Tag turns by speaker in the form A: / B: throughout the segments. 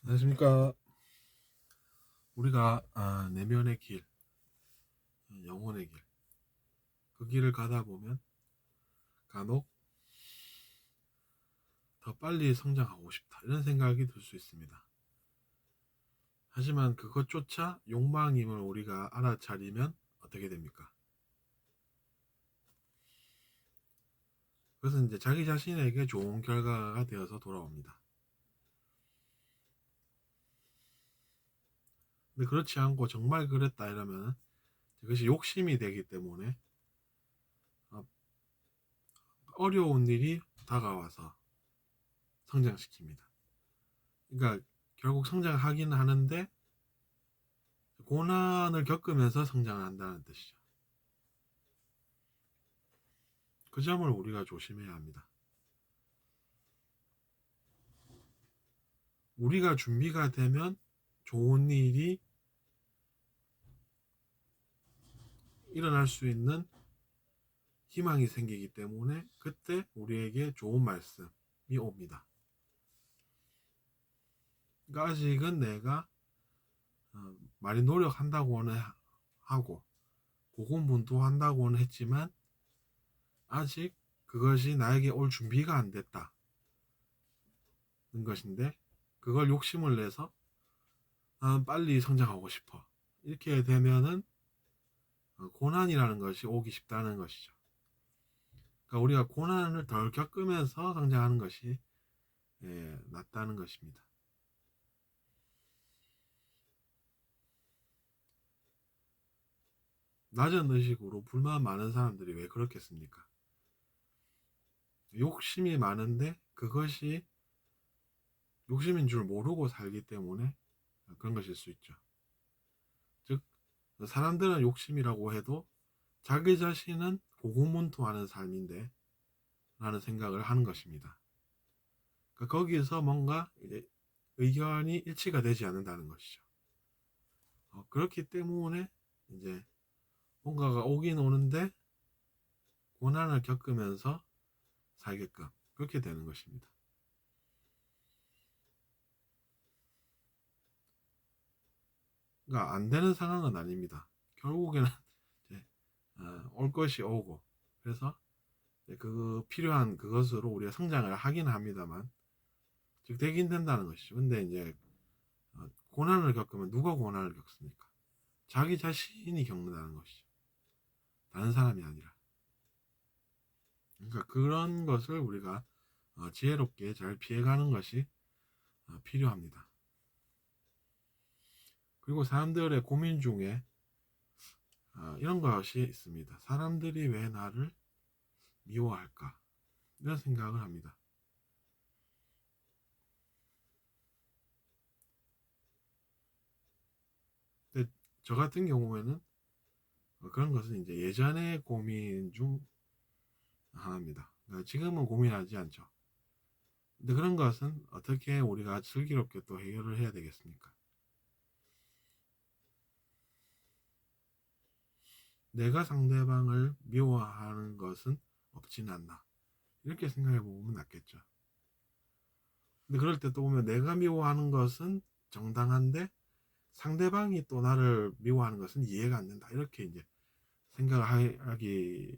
A: 안녕하십니까. 우리가 내면의 길, 영혼의 길, 그 길을 가다 보면 간혹 더 빨리 성장하고 싶다 이런 생각이 들 수 있습니다. 하지만 그것조차 욕망임을 우리가 알아차리면 어떻게 됩니까? 그것은 이제 자기 자신에게 좋은 결과가 되어서 돌아옵니다. 근데 그렇지 않고 정말 그랬다 이러면 그것이 욕심이 되기 때문에 어, 어려운 일이 다가와서 성장시킵니다. 그러니까 결국 성장하긴 하는데 고난을 겪으면서 성장을 한다는 뜻이죠. 그 점을 우리가 조심해야 합니다. 우리가 준비가 되면 좋은 일이 일어날 수 있는 희망이 생기기 때문에 그때 우리에게 좋은 말씀이 옵니다. 그러니까 아직은 내가 많이 노력한다고는 하고 고군분투한다고는 했지만 아직 그것이 나에게 올 준비가 안 됐다는 것인데 그걸 욕심을 내서 빨리 성장하고 싶어 이렇게 되면은 고난이라는 것이 오기 쉽다는 것이죠. 그러니까 우리가 고난을 덜 겪으면서 성장하는 것이 낫다는 것입니다. 낮은 의식으로 불만 많은 사람들이 왜 그렇겠습니까? 욕심이 많은데 그것이 욕심인 줄 모르고 살기 때문에 그런 것일 수 있죠. 즉 사람들은 욕심이라고 해도 자기 자신은 고군분투하는 삶인데 라는 생각을 하는 것입니다. 그러니까 거기서 뭔가 이제 의견이 일치가 되지 않는다는 것이죠. 그렇기 때문에 이제 뭔가가 오긴 오는데 고난을 겪으면서 살게끔 그렇게 되는 것입니다. 그러니까 안 되는 상황은 아닙니다. 결국에는 이제 올 것이 오고 그래서 그 필요한 그것으로 우리가 성장을 하긴 합니다만 즉 되긴 된다는 것이죠. 근데 이제 고난을 겪으면 누가 고난을 겪습니까? 자기 자신이 겪는다는 것이죠. 다른 사람이 아니라. 그러니까 그런 것을 우리가 지혜롭게 잘 피해가는 것이 필요합니다. 그리고 사람들의 고민 중에 이런 것이 있습니다. 사람들이 왜 나를 미워할까? 이런 생각을 합니다. 근데 저 같은 경우에는 그런 것은 이제 예전의 고민 중 하나입니다. 그러니까 지금은 고민하지 않죠. 근데 그런 것은 어떻게 우리가 슬기롭게 또 해결을 해야 되겠습니까? 내가 상대방을 미워하는 것은 없진 않나. 이렇게 생각해 보면 낫겠죠. 근데 그럴 때 또 보면 내가 미워하는 것은 정당한데 상대방이 또 나를 미워하는 것은 이해가 안 된다. 이렇게 이제 생각을 하기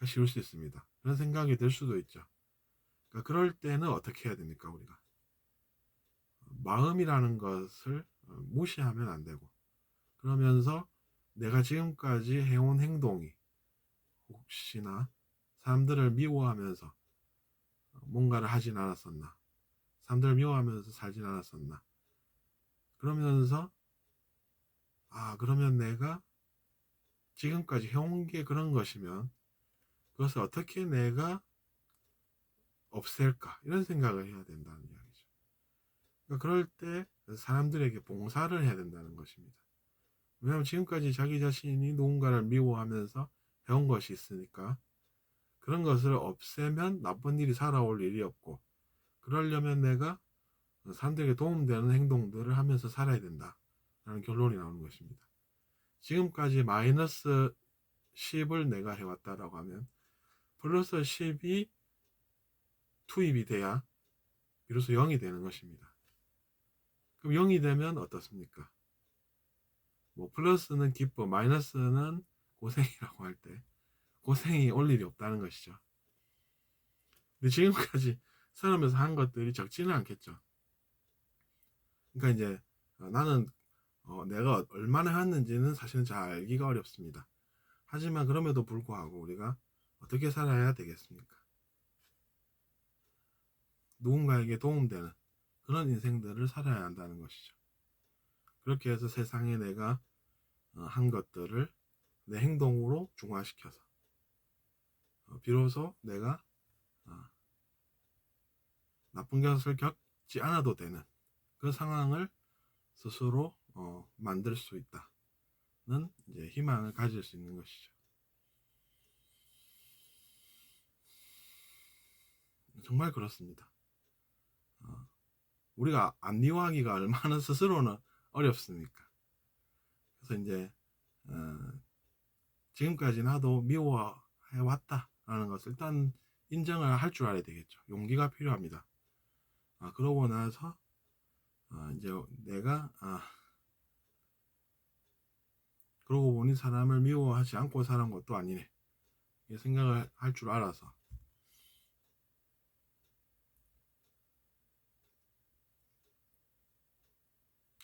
A: 쉬울 수 있습니다. 그런 생각이 들 수도 있죠. 그러니까 그럴 때는 어떻게 해야 됩니까, 우리가? 마음이라는 것을 무시하면 안 되고, 그러면서 내가 지금까지 해온 행동이 혹시나 사람들을 미워하면서 뭔가를 하진 않았었나? 사람들을 미워하면서 살진 않았었나? 그러면서, 그러면 내가 지금까지 해온 게 그런 것이면 그것을 어떻게 내가 없앨까? 이런 생각을 해야 된다는 이야기죠. 그러니까 그럴 때 사람들에게 봉사를 해야 된다는 것입니다. 왜냐하면 지금까지 자기 자신이 누군가를 미워하면서 해온 것이 있으니까 그런 것을 없애면 나쁜 일이 살아올 일이 없고 그러려면 내가 사람들에게 도움되는 행동들을 하면서 살아야 된다라는 결론이 나오는 것입니다. 지금까지 마이너스 10을 내가 해왔다라고 하면 플러스 10이 투입이 돼야 비로소 0이 되는 것입니다. 그럼 0이 되면 어떻습니까? 뭐 플러스는 기뻐, 마이너스는 고생이라고 할 때 고생이 올 일이 없다는 것이죠. 근데 지금까지 살아면서 한 것들이 적지는 않겠죠. 그러니까 이제 나는 내가 얼마나 했는지는 사실은 잘 알기가 어렵습니다. 하지만 그럼에도 불구하고 우리가 어떻게 살아야 되겠습니까? 누군가에게 도움되는 그런 인생들을 살아야 한다는 것이죠. 그렇게 해서 세상에 내가 한 것들을 내 행동으로 중화시켜서 비로소 내가 나쁜 것을 겪지 않아도 되는 그 상황을 스스로 만들 수 있다는 이제 희망을 가질 수 있는 것이죠. 정말 그렇습니다. 우리가 안 미워하기가 얼마나 스스로는 어렵습니까? 그래서 이제 지금까지 나도 미워해 왔다라는 것을 일단 인정을 할 줄 알아야 되겠죠. 용기가 필요합니다. 그러고 나서 이제 내가 그러고 보니 사람을 미워하지 않고 살은 것도 아니네. 생각을 할 줄 알아서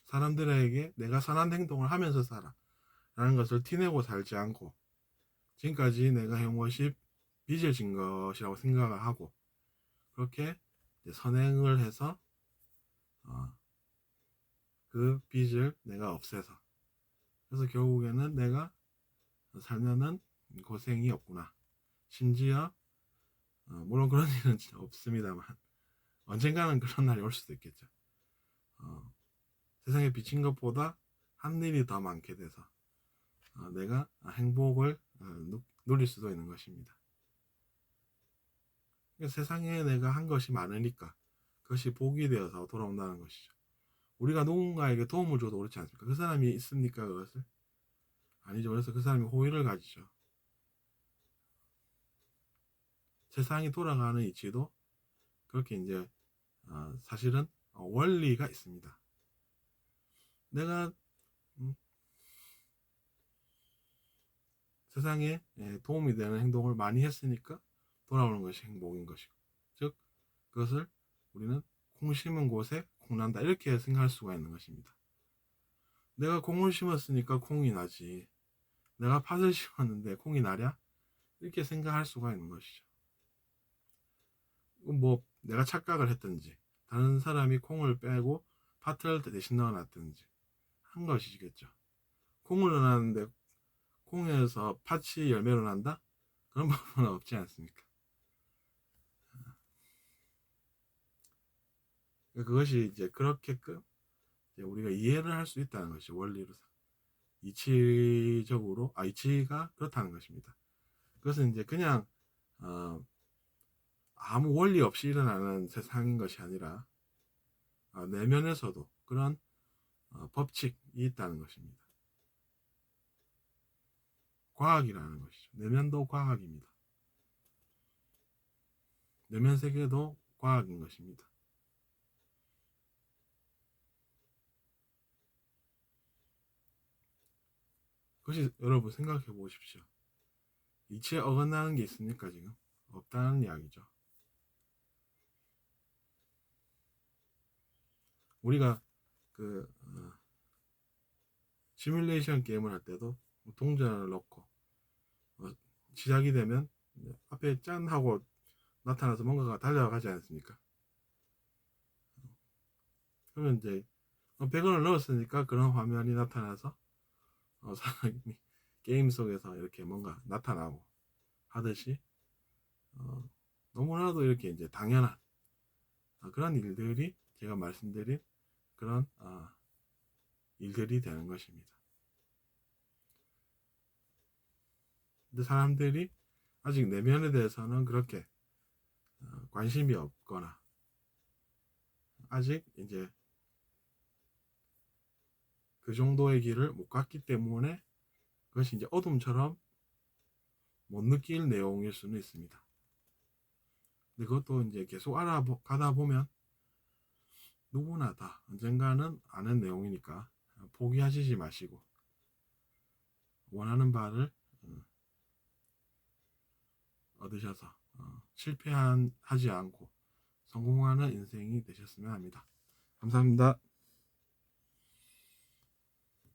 A: 사람들에게 내가 선한 행동을 하면서 살아 라는 것을 티내고 살지 않고 지금까지 내가 해온 것이 빚을 것이라고 생각을 하고 그렇게 선행을 해서 그 빚을 내가 없애서 그래서 결국에는 내가 살면은 고생이 없구나. 심지어 물론 그런 일은 없습니다만 언젠가는 그런 날이 올 수도 있겠죠. 세상에 비친 것보다 한 일이 더 많게 돼서 내가 행복을 누릴 수도 있는 것입니다. 그러니까 세상에 내가 한 것이 많으니까 그것이 복이 되어서 돌아온다는 것이죠. 우리가 누군가에게 도움을 줘도 그렇지 않습니까? 그 사람이 있습니까? 그것을? 아니죠. 그래서 그 사람이 호의를 가지죠. 세상이 돌아가는 이치도 그렇게 이제 사실은 원리가 있습니다. 내가 세상에 도움이 되는 행동을 많이 했으니까 돌아오는 것이 행복인 것이고 즉 그것을 우리는 콩 심은 곳에 콩 난다 이렇게 생각할 수가 있는 것입니다. 내가 콩을 심었으니까 콩이 나지 내가 팥을 심었는데 콩이 나랴? 이렇게 생각할 수가 있는 것이죠. 뭐 내가 착각을 했든지 다른 사람이 콩을 빼고 팥을 대신 넣어놨든지 한 것이겠죠. 콩을 넣어놨는데 콩에서 팥이 열매로 난다? 그런 부분은 없지 않습니까? 그것이 이제 그렇게끔 이제 우리가 이해를 할 수 있다는 것이죠. 원리로서. 이치적으로, 이치가 그렇다는 것입니다. 그것은 이제 그냥, 아무 원리 없이 일어나는 세상인 것이 아니라, 내면에서도 그런 법칙이 있다는 것입니다. 과학이라는 것이죠. 내면도 과학입니다. 내면 세계도 과학인 것입니다. 그것이 여러분 생각해 보십시오. 이치에 어긋나는 게 있습니까 지금? 없다는 이야기죠. 우리가 그 시뮬레이션 게임을 할 때도 동전을 넣고 시작이 되면 앞에 짠 하고 나타나서 뭔가가 달려가지 않습니까? 그러면 이제 100원을 넣었으니까 그런 화면이 나타나서 사람이 게임 속에서 이렇게 뭔가 나타나고 하듯이 너무나도 이렇게 이제 당연한 그런 일들이 제가 말씀드린 그런 일들이 되는 것입니다. 근데 사람들이 아직 내면에 대해서는 그렇게 관심이 없거나 아직 이제 그 정도의 길을 못 갔기 때문에 그것이 이제 어둠처럼 못 느낄 내용일 수는 있습니다. 근데 그것도 이제 계속 알아가다 보면 누구나 다 언젠가는 아는 내용이니까 포기하시지 마시고 원하는 바를 얻으셔서 실패하지 않고 성공하는 인생이 되셨으면 합니다. 감사합니다.